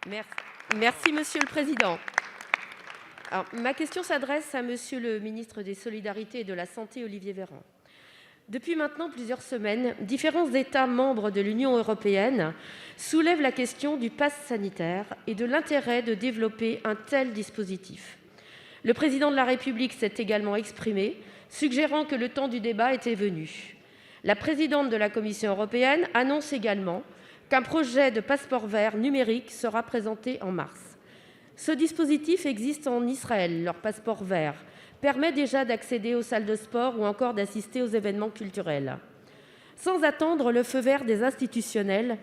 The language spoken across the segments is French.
Merci, Monsieur le Président. Alors, ma question s'adresse à Monsieur le ministre des Solidarités et de la Santé, Olivier Véran. Depuis maintenant plusieurs semaines, différents États membres de l'Union européenne soulèvent la question du pass sanitaire et de l'intérêt de développer un tel dispositif. Le Président de la République s'est également exprimé, suggérant que le temps du débat était venu. La présidente de la Commission européenne annonce également qu'un projet de passeport vert numérique sera présenté en mars. Ce dispositif existe en Israël. Leur passeport vert permet déjà d'accéder aux salles de sport ou encore d'assister aux événements culturels. Sans attendre le feu vert des institutionnels,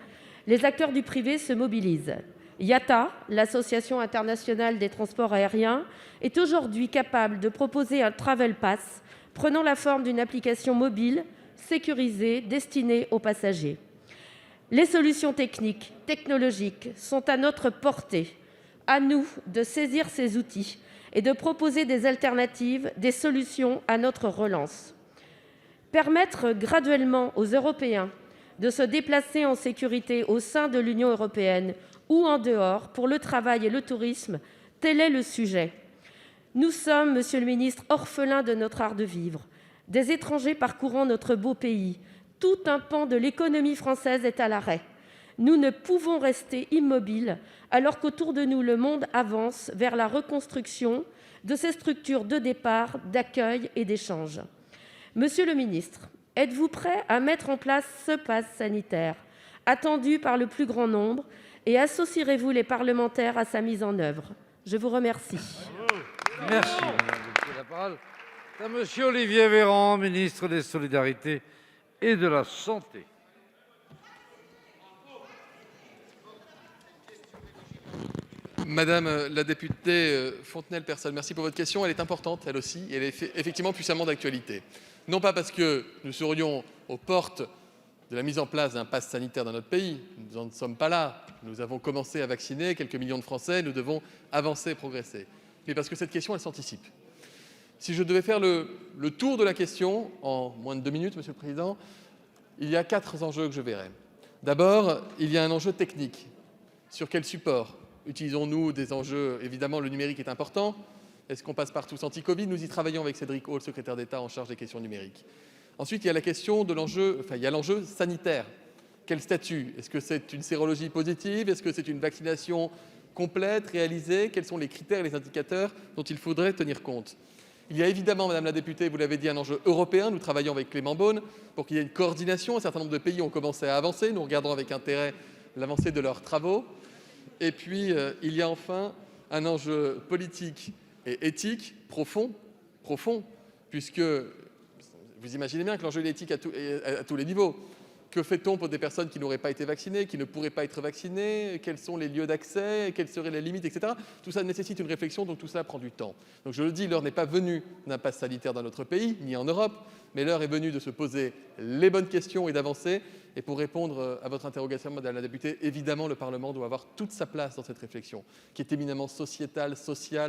les acteurs du privé se mobilisent. IATA, l'Association internationale des transports aériens, est aujourd'hui capable de proposer un Travel Pass prenant la forme d'une application mobile sécurisée destinée aux passagers. Les solutions technologiques sont à notre portée. À nous de saisir ces outils et de proposer des alternatives, des solutions à notre relance. Permettre graduellement aux Européens de se déplacer en sécurité au sein de l'Union européenne ou en dehors pour le travail et le tourisme, tel est le sujet. Nous sommes, monsieur le ministre, orphelins de notre art de vivre. Des étrangers parcourant notre beau pays. Tout un pan de l'économie française est à l'arrêt. Nous ne pouvons rester immobiles alors qu'autour de nous, le monde avance vers la reconstruction de ces structures de départ, d'accueil et d'échange. Monsieur le ministre, êtes-vous prêt à mettre en place ce pass sanitaire attendu par le plus grand nombre et associerez-vous les parlementaires à sa mise en œuvre? Je vous remercie. Merci, madame la députée. La parole est à monsieur Olivier Véran, ministre des Solidarités et de la Santé. Madame la députée Fontenay-le-Persol, merci pour votre question. Elle est importante, elle aussi, et elle est effectivement puissamment d'actualité. Non pas parce que nous serions aux portes de la mise en place d'un pass sanitaire dans notre pays, nous n'en sommes pas là. Nous avons commencé à vacciner quelques millions de Français, nous devons avancer et progresser. Mais parce que cette question, elle s'anticipe. Si je devais faire le tour de la question en moins de 2 minutes, Monsieur le Président, il y a 4 enjeux que je verrai. D'abord, il y a un enjeu technique. Sur quel support utilisons-nous des enjeux? Évidemment, le numérique est important. Est-ce qu'on passe par tous anti-Covid? Nous y travaillons avec Cédric O, le secrétaire d'État en charge des questions numériques. Ensuite, il y a la question de l'enjeu, il y a l'enjeu sanitaire. Quel statut? Est-ce que c'est une sérologie positive? Est-ce que c'est une vaccination complète, réalisée? Quels sont les critères et les indicateurs dont il faudrait tenir compte? Il y a évidemment, Madame la députée, vous l'avez dit, un enjeu européen. Nous travaillons avec Clément Beaune pour qu'il y ait une coordination. Un certain nombre de pays ont commencé à avancer. Nous regardons avec intérêt l'avancée de leurs travaux. Et puis, il y a enfin un enjeu politique et éthique profond, puisque vous imaginez bien que l'enjeu est éthique à tous les niveaux. Que fait-on pour des personnes qui n'auraient pas été vaccinées, qui ne pourraient pas être vaccinées? Quels sont les lieux d'accès? Quelles seraient les limites, etc. Tout ça nécessite une réflexion, donc tout ça prend du temps. Donc je le dis, l'heure n'est pas venue d'un pass sanitaire dans notre pays, ni en Europe, mais l'heure est venue de se poser les bonnes questions et d'avancer. Et pour répondre à votre interrogation, Madame la députée, évidemment, le Parlement doit avoir toute sa place dans cette réflexion, qui est éminemment sociétale, sociale,